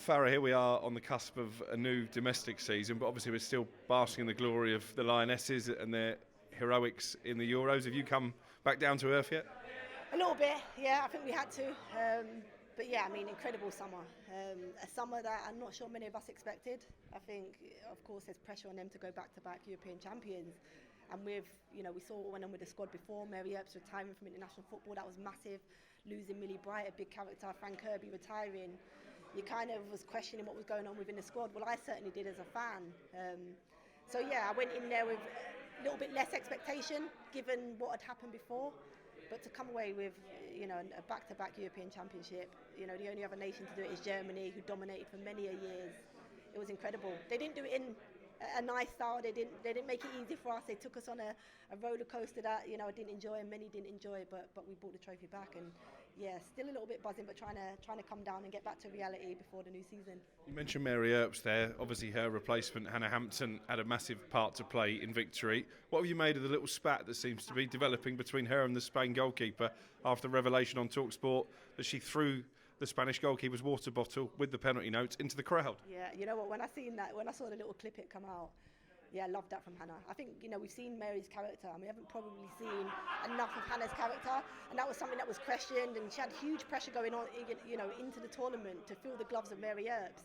Fara, here we are on the cusp of a new domestic season, but obviously we're still basking in the glory of the Lionesses and their heroics in the Euros. Have you come back down to earth yet? A little bit, yeah, I think we had to. But yeah, I mean, incredible summer. A summer that I'm not sure many of us expected. I think, of course, there's pressure on them to go back-to-back European champions. And we saw what went on with the squad before. Mary Earps retiring from international football, that was massive. Losing Millie Bright, a big character, Frank Kirby retiring. You kind of was questioning what was going on within the squad. Well, I certainly did as a fan. So yeah, I went in there with a little bit less expectation, given what had happened before. But to come away with, a back-to-back European Championship, the only other nation to do it is Germany, who dominated for many years. It was incredible. They didn't do it in a nice style. They didn't make it easy for us. They took us on a roller coaster that I didn't enjoy and many didn't enjoy. But we brought the trophy back, and yeah, still a little bit buzzing, but trying to come down and get back to reality before the new season. You mentioned Mary Earps there. Obviously, her replacement Hannah Hampton had a massive part to play in victory. What have you made of the little spat that seems to be developing between her and the Spain goalkeeper after the revelation on talkSPORT that she threw the Spanish goalkeeper's water bottle with the penalty notes into the crowd? Yeah, you know what, when I saw the little clip it come out, yeah, I loved that from Hannah. I think, we've seen Mary's character and we haven't probably seen enough of Hannah's character, and that was something that was questioned, and she had huge pressure going on, into the tournament to fill the gloves of Mary Earps.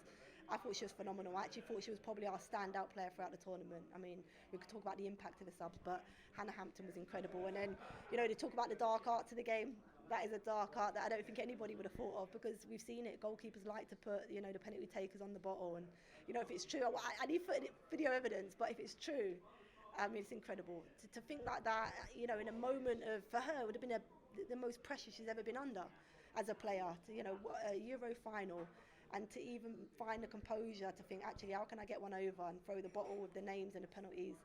I thought she was phenomenal. I actually thought she was probably our standout player throughout the tournament. I mean, we could talk about the impact of the subs, but Hannah Hampton was incredible. And then, they talk about the dark art to the game. That is a dark art that I don't think anybody would have thought of, because we've seen it. Goalkeepers like to put, the penalty takers on the bottle. And, if it's true, I need video evidence, but if it's true, I mean, it's incredible. To think like that, in a moment of, for her, it would have been the most pressure she's ever been under as a player. A Euro final. And to even find the composure to think, actually, how can I get one over and throw the bottle with the names and the penalties?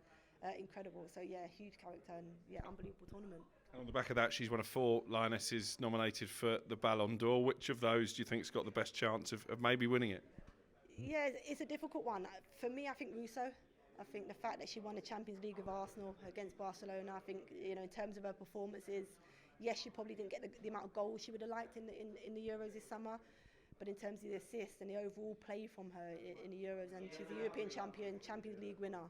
Incredible. So, yeah, huge character and, yeah, unbelievable tournament. And on the back of that, she's one of 4 Lionesses nominated for the Ballon d'Or. Which of those do you think's got the best chance of maybe winning it? Yeah, it's a difficult one. For me, I think Russo. I think the fact that she won the Champions League with Arsenal against Barcelona, I think, in terms of her performances, yes, she probably didn't get the amount of goals she would have liked in the Euros this summer. But in terms of the assists and the overall play from her in the Euros, and she's a European champion, Champions League winner,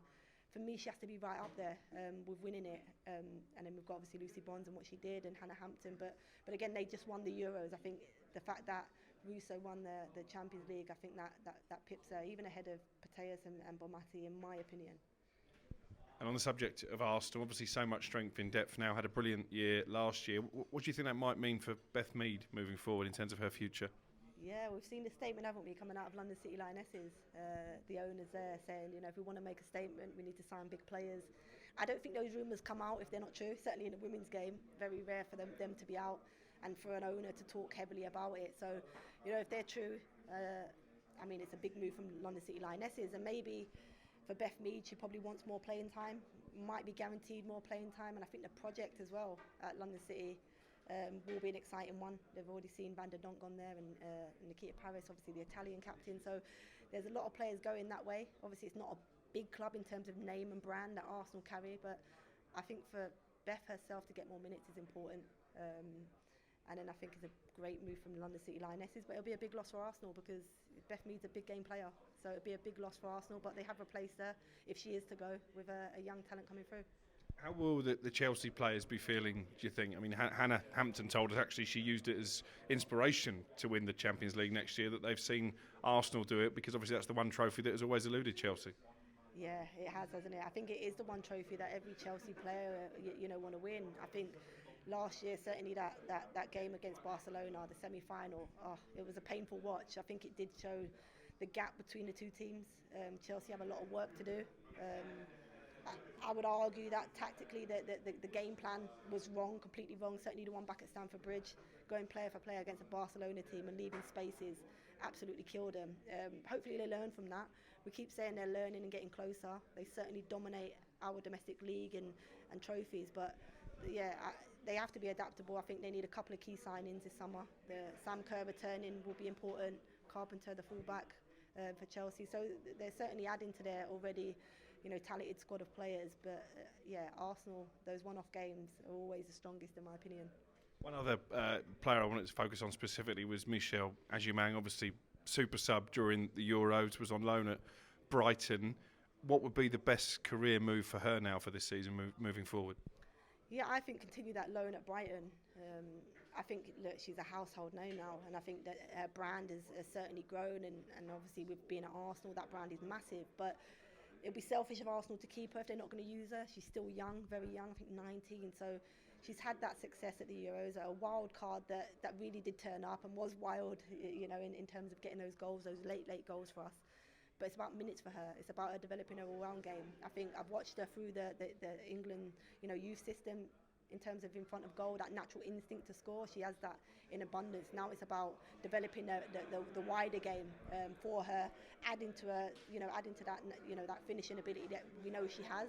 for me she has to be right up there with winning it. And then we've got obviously Lucy Bronze and what she did, and Hannah Hampton. But again, they just won the Euros. I think the fact that Russo won the Champions League, I think that pips her even ahead of Pateas and Bomati, in my opinion. And on the subject of Arsenal, obviously so much strength in depth now, had a brilliant year last year. What do you think that might mean for Beth Meads moving forward in terms of her future? Yeah, we've seen the statement, haven't we, coming out of London City Lionesses. The owners there saying, if we want to make a statement, we need to sign big players. I don't think those rumours come out if they're not true. Certainly in the women's game, very rare for them to be out, and for an owner to talk heavily about it. So, if they're true, I mean, it's a big move from London City Lionesses, and maybe for Beth Meads, she probably wants more playing time, might be guaranteed more playing time, and I think the project as well at London City will be an exciting one. They've already seen Van der Donk on there, and Nikita Paris, obviously the Italian captain. So there's a lot of players going that way. Obviously it's not a big club in terms of name and brand that Arsenal carry, but I think for Beth herself to get more minutes is important. And then I think it's a great move from London City Lionesses, but it'll be a big loss for Arsenal because Beth Meads a big game player. So it'll be a big loss for Arsenal, but they have replaced her, if she is to go, with a young talent coming through. How will the Chelsea players be feeling, do you think? I mean, Hannah Hampton told us actually she used it as inspiration to win the Champions League next year, that they've seen Arsenal do it, because obviously that's the one trophy that has always eluded Chelsea. Yeah, it has, hasn't it? I think it is the one trophy that every Chelsea player, want to win. I think last year, certainly that game against Barcelona, the semi-final, it was a painful watch. I think it did show the gap between the two teams. Chelsea have a lot of work to do. I would argue that tactically the game plan was wrong, completely wrong. Certainly the one back at Stamford Bridge, going player for player against a Barcelona team and leaving spaces, absolutely killed them. Hopefully they learn from that. We keep saying they're learning and getting closer. They certainly dominate our domestic league and trophies, but yeah, they have to be adaptable. I think they need a couple of key signings this summer. The Sam Kerr returning will be important. Carpenter, the fullback for Chelsea. So they're certainly adding to their already, talented squad of players. But Arsenal, those one-off games are always the strongest in my opinion. One other player I wanted to focus on specifically was Michelle Azimang, obviously super sub during the Euros, was on loan at Brighton. What would be the best career move for her now for this season moving forward? Yeah, I think continue that loan at Brighton. I think, look, she's a household name now, and I think that her brand has certainly grown, and obviously with being at Arsenal, that brand is massive. But it'd be selfish of Arsenal to keep her if they're not going to use her. She's still young, very young, I think 19, so she's had that success at the Euros, a wild card that really did turn up and was wild, you know, in terms of getting those goals, those late goals for us. But it's about minutes for her. It's about her developing her all-round game. I think I've watched her through the England, you know, youth system in terms of in front of goal, that natural instinct to score. She has that in abundance. Now it's about developing the wider game for her, adding to that, you know, that finishing ability that we know she has.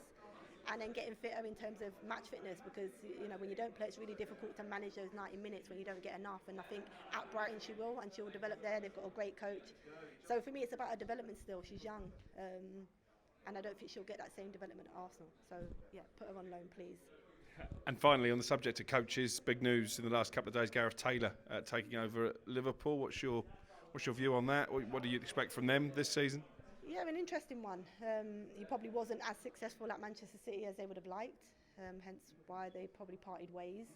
And then getting fitter in terms of match fitness, because, you know, when you don't play, it's really difficult to manage those 90 minutes when you don't get enough. And I think at Brighton she will, and she'll develop there. They've got a great coach. So for me, it's about her development still. She's young, and I don't think she'll get that same development at Arsenal. So yeah, put her on loan, please. And finally, on the subject of coaches, big news in the last couple of days: Gareth Taylor taking over at Liverpool. What's your view on that? What do you expect from them this season? Yeah, an interesting one. He probably wasn't as successful at Manchester City as they would have liked, hence why they probably parted ways.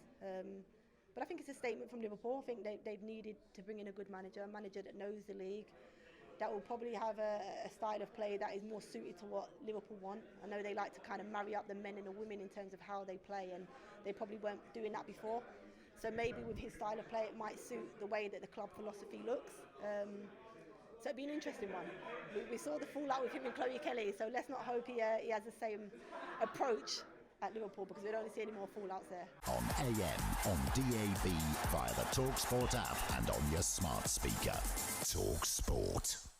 But I think it's a statement from Liverpool. I think they've needed to bring in a good manager, a manager that knows the league, that will probably have a style of play that is more suited to what Liverpool want. I know they like to kind of marry up the men and the women in terms of how they play, and they probably weren't doing that before. So maybe with his style of play, it might suit the way that the club philosophy looks. So it'd be an interesting one. We saw the fallout with him and Chloe Kelly, so let's not hope he has the same approach at Liverpool, because we don't see any more fallouts there. On AM, on DAB, via the talkSPORT app and on your smart speaker. talkSPORT.